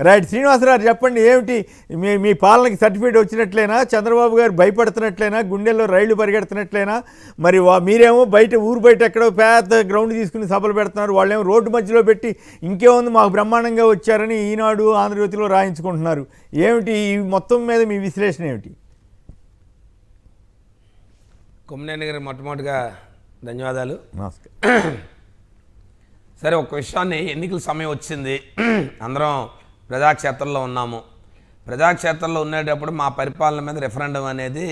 Right. Srinivasarao చెప్పండి, ఏమిటి మీ మీ పాలనకి certificate వచ్చినట్లేనా? Chandrababu గారు భయపడుతున్నట్లేనా? గుండెల్లో రైళ్లు పరిగెడుతున్నట్లేనా? మరి మీరేమో ఊరు బయట ఎక్కడో పెద్ద గ్రౌండ్ తీసుకుని సభలు పెడుతున్నారు, వాళ్ళేమో రోడ్డు మధ్యలో పెట్టి ఇంకేముంది మాకు బ్రహ్మాండంగా వచ్చారని ఈనాడు ఆంధ్రజ్యోతిలో రాయించుకుంటున్నారు. ఏమిటి ఈ మొత్తం మీద మీ విశ్లేషణ ఏమిటి? కొమ్మినేని గారికి మొట్టమొదటిగా ధన్యవాదాలు. నమస్కారం. సరే, ఒక విషయాన్ని, ఎన్నికల సమయం వచ్చింది, అందరం ప్రజాక్షేత్రంలో ఉన్నాము. ప్రజాక్షేత్రంలో ఉండేటప్పుడు మా పరిపాలన మీద రెఫరెండం అనేది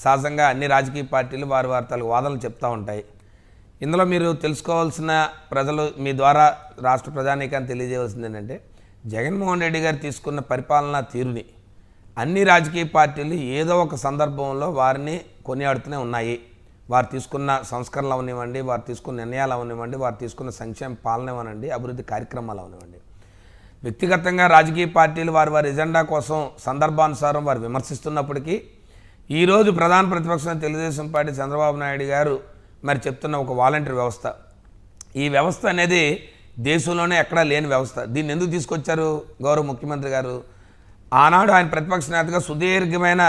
సహజంగా అన్ని రాజకీయ పార్టీలు వారి వార్తలకు వాదనలు చెప్తూ ఉంటాయి. ఇందులో మీరు తెలుసుకోవాల్సిన, ప్రజలు మీ ద్వారా రాష్ట్ర ప్రజానీకాన్ని తెలియజేయవలసింది ఏంటంటే, జగన్మోహన్ రెడ్డి గారు తీసుకున్న పరిపాలనా తీరుని అన్ని రాజకీయ పార్టీలు ఏదో ఒక సందర్భంలో వారిని కొనియాడుతూనే ఉన్నాయి. వారు తీసుకున్న సంస్కరణలు అవనివ్వండి, వారు తీసుకున్న నిర్ణయాలు అవనివ్వండి, వారు తీసుకున్న సంక్షేమ పాలన అవనివ్వండి, అభివృద్ధి కార్యక్రమాలు అవనివ్వండి. వ్యక్తిగతంగా రాజకీయ పార్టీలు వారి వారి ఎజెండా కోసం సందర్భానుసారం వారు విమర్శిస్తున్నప్పటికీ, ఈరోజు ప్రధాన ప్రతిపక్షం తెలుగుదేశం పార్టీ చంద్రబాబు నాయుడు గారు మరి చెప్తున్న ఒక వాలంటీర్ వ్యవస్థ, ఈ వ్యవస్థ అనేది దేశంలోనే ఎక్కడా లేని వ్యవస్థ. దీన్ని ఎందుకు తీసుకొచ్చారు గౌరవ ముఖ్యమంత్రి గారు? ఆనాడు ఆయన ప్రతిపక్ష నేతగా సుదీర్ఘమైన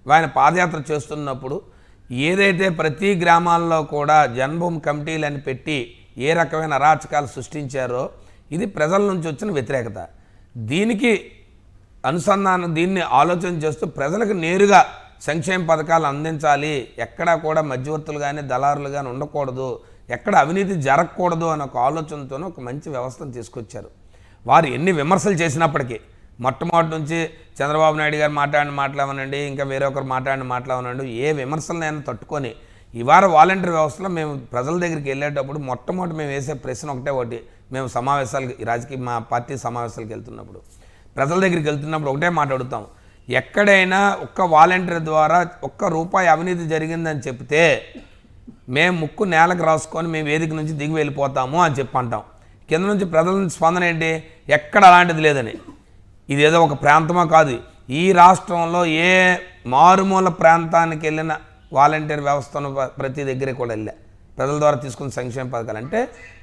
ఆయన పాదయాత్ర చేస్తున్నప్పుడు ఏదైతే ప్రతి గ్రామాల్లో కూడా జన్మభూమి కమిటీలని పెట్టి ఏ రకమైన అరాచకాలు సృష్టించారో ఇది ప్రజల నుంచి వచ్చిన వ్యతిరేకత. దీనికి అనుసంధానం, దీన్ని ఆలోచన చేస్తూ ప్రజలకు నేరుగా సంక్షేమ పథకాలు అందించాలి, ఎక్కడా కూడా మధ్యవర్తులు కానీ దళారులు కానీ ఉండకూడదు, ఎక్కడ అవినీతి జరగకూడదు అనే ఒక ఆలోచనతోనే ఒక మంచి వ్యవస్థను తీసుకొచ్చారు. వారు ఎన్ని విమర్శలు చేసినప్పటికీ, మొట్టమొదటి నుంచి చంద్రబాబు నాయుడు గారు మాట్లాడమనండి, ఇంకా వేరొకరు మాట్లాడమనండి, ఏ విమర్శలనైనా తట్టుకొని ఇవాళ వాలంటీర్ వ్యవస్థలో మేము ప్రజల దగ్గరికి వెళ్ళేటప్పుడు మొట్టమొదటి మేము వేసే ప్రశ్న ఒకటి, మేము సమావేశాలకి, రాజకీయ మా పార్టీ సమావేశాలకు వెళ్తున్నప్పుడు, ప్రజల దగ్గరికి వెళ్తున్నప్పుడు ఒకటే మాట అడుగుతాం, ఎక్కడైనా ఒక్క వాలంటీర్ ద్వారా ₹1 అవినీతి జరిగిందని చెప్తే మేము ముక్కు నేలకు రాసుకొని మేము వేదిక నుంచి దిగి వెళ్ళిపోతాము అని చెప్పి అంటాం. కింద నుంచి ప్రజల నుంచి స్పందన ఏంటి? ఎక్కడ అలాంటిది లేదని. ఇదేదో ఒక ప్రాంతమో కాదు, ఈ రాష్ట్రంలో ఏ మారుమూల ప్రాంతానికి వెళ్ళిన వాలంటీర్ వ్యవస్థను ప్రతి దగ్గర కూడా వెళ్ళా ప్రజల ద్వారా తీసుకున్న సంక్షేమ పథకాలు. అంటే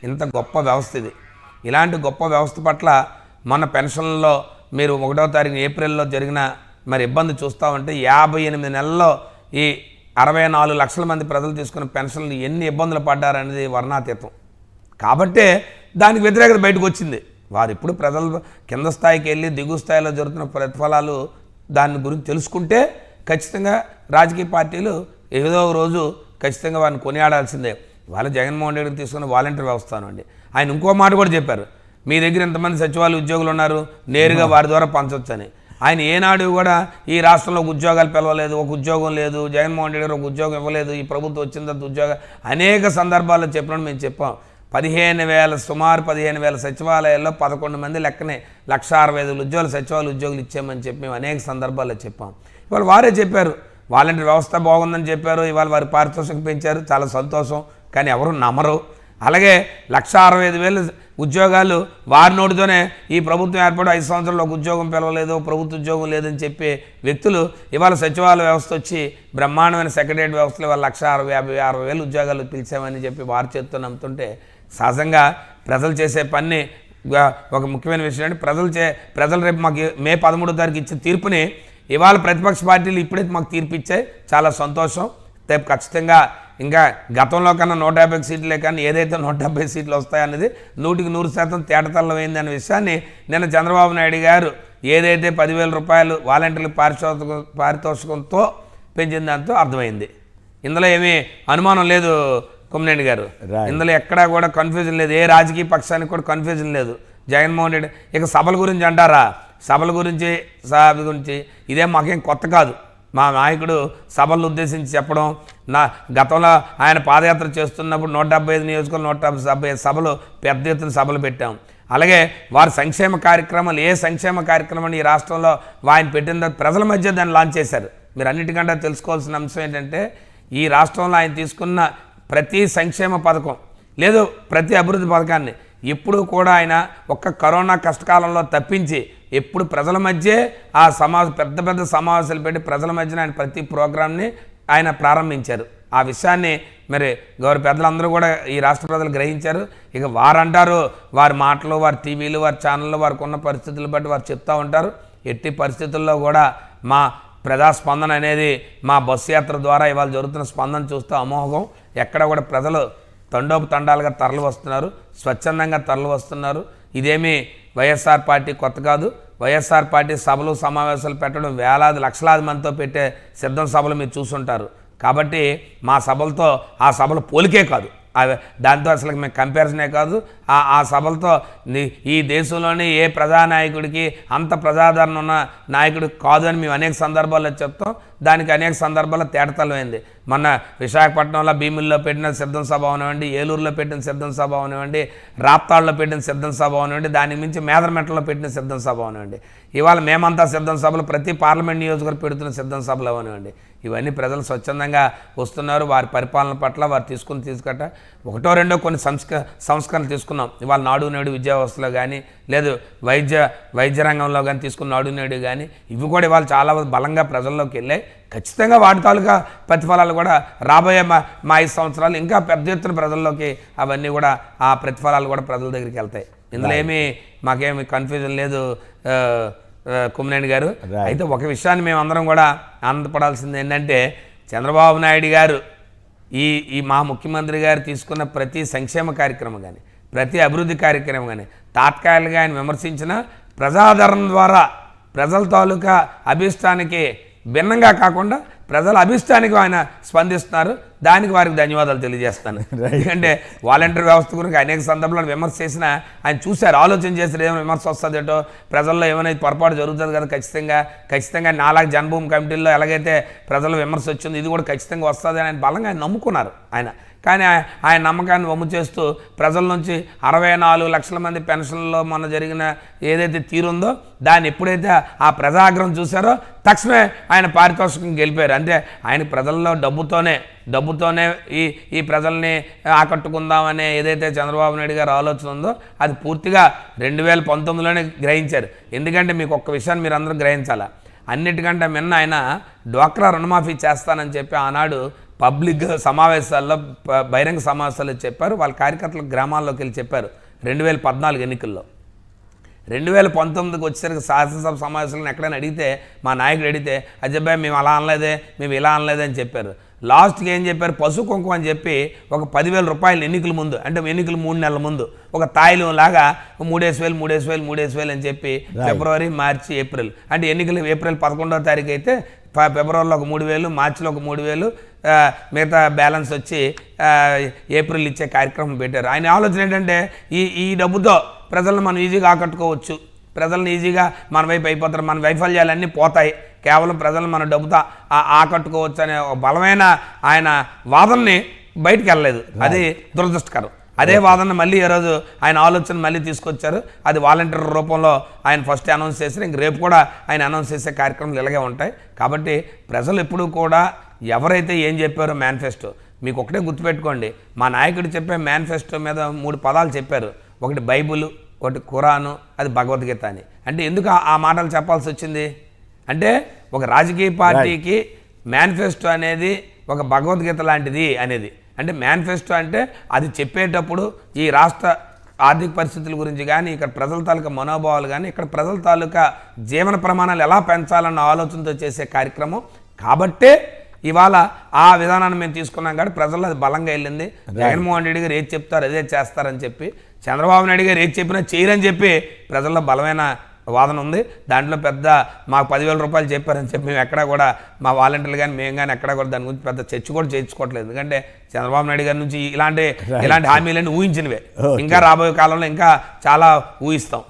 ఇంత గొప్ప వ్యవస్థ ఇది. ఇలాంటి గొప్ప వ్యవస్థ పట్ల మన పెన్షన్లలో మీరు 1వ తారీఖు ఏప్రిల్లో జరిగిన మరి ఇబ్బంది చూస్తూ ఉంటే 58 నెలల్లో ఈ 64 లక్షల మంది ప్రజలు తీసుకున్న పెన్షన్లు ఎన్ని ఇబ్బందులు పడ్డారనేది వర్ణాతీతం. కాబట్టే దానికి వ్యతిరేకత బయటకు వచ్చింది. వారు ఇప్పుడు ప్రజలు కింద స్థాయికి వెళ్ళి దిగువ స్థాయిలో జరుగుతున్న ప్రతిఫలాలు దాని గురించి తెలుసుకుంటే ఖచ్చితంగా రాజకీయ పార్టీలు ఏదో రోజు ఖచ్చితంగా వారిని కొనియాడాల్సిందే. వాళ్ళ జగన్మోహన్ రెడ్డి తీసుకున్న వాలంటీర్ వ్యవస్థ అండి. ఆయన ఇంకో మాట కూడా చెప్పారు, మీ దగ్గర ఎంతమంది సచివాలయ ఉద్యోగులు ఉన్నారు, నేరుగా వారి ద్వారా పంచవచ్చని. ఆయన ఏనాడు కూడా ఈ రాష్ట్రంలో ఉద్యోగాలు పిలవలేదు, ఒక ఉద్యోగం లేదు, జగన్మోహన్ రెడ్డి గారు ఒక ఉద్యోగం ఇవ్వలేదు, ఈ ప్రభుత్వం వచ్చిన తర్వాత ఉద్యోగం అనేక సందర్భాల్లో చెప్పినట్టు మేము చెప్పాం. సుమారు 15,000 సచివాలయాల్లో 11 మంది లెక్కనే 1,65,000 ఉద్యోగులు సచివాలయ ఉద్యోగులు ఇచ్చామని చెప్పి మేము అనేక సందర్భాల్లో చెప్పాం. ఇవాళ వారే చెప్పారు వాలంటీర్ వ్యవస్థ బాగుందని చెప్పారు, ఇవాళ వారి పారితోషికం పెంచారు, చాలా సంతోషం. కానీ ఎవరు నమ్మరు. అలాగే 1,65,000 ఉద్యోగాలు వారి నోటితోనే ఈ ప్రభుత్వం ఏర్పడి 5 సంవత్సరాల్లో ఒక ఉద్యోగం పిలవలేదు, ప్రభుత్వ ఉద్యోగం లేదని చెప్పే వ్యక్తులు ఇవాళ సచివాలయ వ్యవస్థ వచ్చి బ్రహ్మాండమైన సెక్రటరియట్ వ్యవస్థలో వాళ్ళ 1,60,000 ఉద్యోగాలు పిలిచామని చెప్పి వారి చేతితో నమ్ముతుంటే, సహజంగా ప్రజలు చేసే పని ఒక ముఖ్యమైన విషయం అంటే ప్రజలు రేపు మాకు మే 13వ తారీఖు ఇచ్చిన తీర్పుని ఇవాళ ప్రతిపక్ష పార్టీలు ఇప్పుడైతే మాకు తీర్పు ఇచ్చాయి, చాలా సంతోషం. రేపు ఖచ్చితంగా ఇంకా గతంలో కన్నా 150 సీట్లే కానీ ఏదైతే 170 సీట్లు వస్తాయన్నది 100% తేటతల్లమైంది అనే విషయాన్ని నిన్న చంద్రబాబు నాయుడు గారు ఏదైతే ₹10,000 వాలంటీర్ల పారితోషికంతో పెంచిన దాంతో అర్థమైంది. ఇందులో ఏమీ అనుమానం లేదు కొమ్మినేని గారు, ఇందులో ఎక్కడా కూడా కన్ఫ్యూజన్ లేదు, ఏ రాజకీయ పక్షానికి కూడా కన్ఫ్యూజన్ లేదు. జగన్మోహన్ రెడ్డి ఇక సభల గురించి అంటారా, సభల గురించి ఇదే మాకేం కొత్త కాదు. మా నాయకుడు సభలను ఉద్దేశించి చెప్పడం, గతంలో ఆయన పాదయాత్ర చేస్తున్నప్పుడు 175 నియోజకవర్గం 175 సభలు, పెద్ద ఎత్తున సభలు పెట్టాం. అలాగే వారి సంక్షేమ కార్యక్రమాలు, ఏ సంక్షేమ కార్యక్రమాన్ని ఈ రాష్ట్రంలో ఆయన పెట్టిన ప్రజల మధ్య దాన్ని లాంచ్ చేశారు. మీరు అన్నిటికంటే తెలుసుకోవాల్సిన అంశం ఏంటంటే, ఈ రాష్ట్రంలో ఆయన తీసుకున్న ప్రతి సంక్షేమ పథకం లేదు ప్రతి అభివృద్ధి పథకాన్ని ఎప్పుడు కూడా ఆయన ఒక్క కరోనా కష్టకాలంలో తప్పించి ఎప్పుడు ప్రజల మధ్య పెద్ద పెద్ద సమావేశాలు పెట్టి ప్రజల మధ్యన ఆయన ప్రతి ప్రోగ్రామ్ని ఆయన ప్రారంభించారు. ఆ విషయాన్ని మరి గౌరవ పెద్దలందరూ కూడా ఈ రాష్ట్ర ప్రజలు గ్రహించారు. ఇక వారు అంటారు, వారి మాటలు, వారి టీవీలు, వారి ఛానళ్ళు, వారికి ఉన్న పరిస్థితులు బట్టి వారు చెప్తూ ఉంటారు. ఎట్టి పరిస్థితుల్లో కూడా మా ప్రజాస్పందన అనేది మా బస్సు యాత్ర ద్వారా ఇవాళ జరుగుతున్న స్పందన చూస్తూ అమోఘం. ఎక్కడ కూడా ప్రజలు తండోపతండాలుగా తరలి వస్తున్నారు, స్వచ్ఛందంగా తరలి వస్తున్నారు. ఇదేమీ వైఎస్ఆర్ పార్టీ కొత్త కాదు. వైఎస్ఆర్ పార్టీ సభలు సమావేశాలు పెట్టడం వేలాది లక్షలాది మందితో పెట్టే సిద్ధం సభలు మీరు చూసుంటారు. కాబట్టి మా సభలతో ఆ సభలు పోలికే కాదు, దాంతో అసలు మేము కంపారిజనే కాదు. ఆ సభలతో ఈ దేశంలోని ఏ ప్రజానాయకుడికి అంత ప్రజాదరణ ఉన్న నాయకుడు కాదు అని మేము అనేక సందర్భాల్లో చెప్తాం. దానికి అనేక సందర్భాల్లో తేటతలమైంది. మొన్న విశాఖపట్నంలో భీముల్లో పెట్టిన సిద్ధం సభ అవనివ్వండి, ఏలూరులో పెట్టిన సిద్ధం సభ అవనివ్వండి, రాప్తాడులో పెట్టిన సిద్ధం సభ అవనివ్వండి, దానికి మించి మేదరమెట్టలో పెట్టిన సిద్ధం సభ అవనివ్వండి, ఇవాళ మేమంతా సిద్ధం సభలు ప్రతి పార్లమెంట్ నియోజకవర్గం పెడుతున్న సిద్ధం సభలు అవనివ్వండి, ఇవన్నీ ప్రజలు స్వచ్ఛందంగా వస్తున్నారు. వారి పరిపాలన పట్ల వారు తీసుకట్ట ఒకటో రెండో కొన్ని సంస్కరణలు తీసుకున్నాం. ఇవాళ నాడు నేడు విద్యా వ్యవస్థలో కానీ, లేదు వైద్య రంగంలో కానీ తీసుకున్న నాడు నేడు కానీ, ఇవి కూడా ఇవాళ చాలా బలంగా ప్రజల్లోకి వెళ్ళాయి. ఖచ్చితంగా వాటి తాలూకా ప్రతిఫలాలు కూడా రాబోయే మా 5 సంవత్సరాలు ఇంకా పెద్ద ఎత్తున ప్రజల్లోకి అవన్నీ కూడా ఆ ప్రతిఫలాలు కూడా ప్రజల దగ్గరికి వెళ్తాయి. ఇందులో మాకేమి కన్ఫ్యూజన్ లేదు కుమ్మనేని గారు. అయితే ఒక విషయాన్ని మేమందరం కూడా ఆనందపడాల్సింది ఏంటంటే, చంద్రబాబు నాయుడు గారు ఈ మా ముఖ్యమంత్రి గారు తీసుకున్న ప్రతి సంక్షేమ కార్యక్రమం కానీ, ప్రతి అభివృద్ధి కార్యక్రమం కానీ, తాత్కాలికంగా ఆయన విమర్శించిన ప్రజాదరణ ద్వారా ప్రజల తాలూకా అభిష్టానికి భిన్నంగా కాకుండా ప్రజల అభిష్టానికి ఆయన స్పందిస్తున్నారు. దానికి వారికి ధన్యవాదాలు తెలియజేస్తాను. ఎందుకంటే వాలంటీర్ వ్యవస్థ గురించి అనేక సందర్భాలను విమర్శ చేసినా ఆయన చూశారు, ఆలోచన చేశారు, ఏమైనా విమర్శ వస్తుందేటో, ప్రజల్లో ఏమైనా పొరపాటు జరుగుతుంది కదా, ఖచ్చితంగా నాలాగ జన్మభూమి కమిటీల్లో ఎలాగైతే ప్రజల విమర్శ వచ్చింది ఇది కూడా ఖచ్చితంగా వస్తుంది అని ఆయన బలంగా ఆయన నమ్ముకున్నారు ఆయన. కానీ ఆయన నమ్మకాన్ని వమ్ము చేస్తూ ప్రజల నుంచి 64 లక్షల మంది పెన్షన్లో మొన్న జరిగిన ఏదైతే తీరుందో దాన్ని ఎప్పుడైతే ఆ ప్రజాగ్రహం చూశారో తక్షణమే ఆయన పారితోషికం గెలిపారు. అంటే ఆయన ప్రజల్లో డబ్బుతోనే ఈ ప్రజల్ని ఆకట్టుకుందామనే ఏదైతే చంద్రబాబు నాయుడు గారు ఆలోచన ఉందో అది పూర్తిగా 2019లోనే గ్రహించారు. ఎందుకంటే మీకు ఒక్క విషయాన్ని మీరు అందరూ గ్రహించాలా, అన్నిటికంటే మిన్న ఆయన డ్వాక్రా రుణమాఫీ చేస్తానని చెప్పి ఆనాడు పబ్లిక్ సమావేశాల్లో బహిరంగ సమావేశాల్లో చెప్పారు. వాళ్ళ కార్యకర్తలు గ్రామాల్లోకి వెళ్ళి చెప్పారు 2014 ఎన్నికల్లో. 2019కి వచ్చేసరికి శాసనసభ సమావేశాలను ఎక్కడైనా అడిగితే, మా నాయకుడు అడిగితే, అజయ్ మేము అలా అనలేదే, మేము ఇలా అనలేదే అని చెప్పారు. లాస్ట్కి ఏం చెప్పారు, పశు కుంకుమ అని చెప్పి ఒక 10,000 రూపాయలు ఎన్నికల ముందు, అంటే ఎన్నికలు 3 నెలల ముందు ఒక తాయిలం లాగా 3,000 అని చెప్పి ఫిబ్రవరి, మార్చి, ఏప్రిల్, అంటే ఎన్నికలు ఏప్రిల్ 11వ తారీఖు అయితే ఫిబ్రవరిలో ఒక 3,000, మార్చిలో ఒక 3,000, మిగతా బ్యాలెన్స్ వచ్చి ఏప్రిల్ ఇచ్చే కార్యక్రమం పెట్టారు. ఆయన ఆలోచన ఏంటంటే ఈ డబ్బుతో ప్రజలను మనం ఈజీగా ఆకట్టుకోవచ్చు, ప్రజలను ఈజీగా మన వైపు అయిపోతారు, మన వైఫల్యాలన్నీ పోతాయి, కేవలం ప్రజలను మన డబ్బుతో ఆకట్టుకోవచ్చు అనే బలమైన ఆయన వాదనని బయటికి వెళ్ళలేదు. అది దురదృష్టకరం. అదే వాదన మళ్ళీ ఈరోజు ఆయన ఆలోచన మళ్ళీ తీసుకొచ్చారు. అది వాలంటీర్ రూపంలో ఆయన ఫస్ట్ అనౌన్స్ చేశారు. ఇంక రేపు కూడా ఆయన అనౌన్స్ చేసే కార్యక్రమాలు ఇలాగే ఉంటాయి. కాబట్టి ప్రజలు ఎప్పుడూ కూడా ఎవరైతే ఏం చెప్పారో మేనిఫెస్టో, మీకు ఒకటే గుర్తుపెట్టుకోండి, మా నాయకుడు చెప్పే మేనిఫెస్టో మీద 3 పదాలు చెప్పారు. ఒకటి బైబుల్, ఒకటి ఖురాను, అది భగవద్గీత అని. అంటే ఎందుకు ఆ మాటలు చెప్పాల్సి వచ్చింది అంటే, ఒక రాజకీయ పార్టీకి మేనిఫెస్టో అనేది ఒక భగవద్గీత లాంటిది అనేది. అంటే మేనిఫెస్టో అంటే అది చెప్పేటప్పుడు ఈ రాష్ట్ర ఆర్థిక పరిస్థితుల గురించి కానీ, ఇక్కడ ప్రజల తాలూకా మనోభావాలు కానీ, ఇక్కడ ప్రజల తాలూకా జీవన ప్రమాణాలు ఎలా పెంచాలన్న ఆలోచనతో చేసే కార్యక్రమం. కాబట్టే ఇవాళ ఆ విధానాన్ని మేము తీసుకున్నాం కాబట్టి ప్రజల్లో అది బలంగా వెళ్ళింది. జగన్మోహన్ రెడ్డి గారు ఏది చెప్తారు అదే చేస్తారని చెప్పి, చంద్రబాబు నాయుడు గారు ఏది చెప్పినా చేయరని చెప్పి ప్రజల్లో బలమైన వాదన ఉంది. దాంట్లో పెద్ద మాకు 10,000 రూపాయలు చెప్పారని చెప్పి మేము ఎక్కడా కూడా మా వాలంటీర్లు కానీ మేము కానీ ఎక్కడా కూడా దాని గురించి పెద్ద చర్చ కూడా చేయించుకోవట్లేదు. ఎందుకంటే చంద్రబాబు నాయుడు గారి నుంచి ఇలాంటి హామీలన్నీ ఊహించినవే. ఇంకా రాబోయే కాలంలో ఇంకా చాలా ఊహిస్తాం.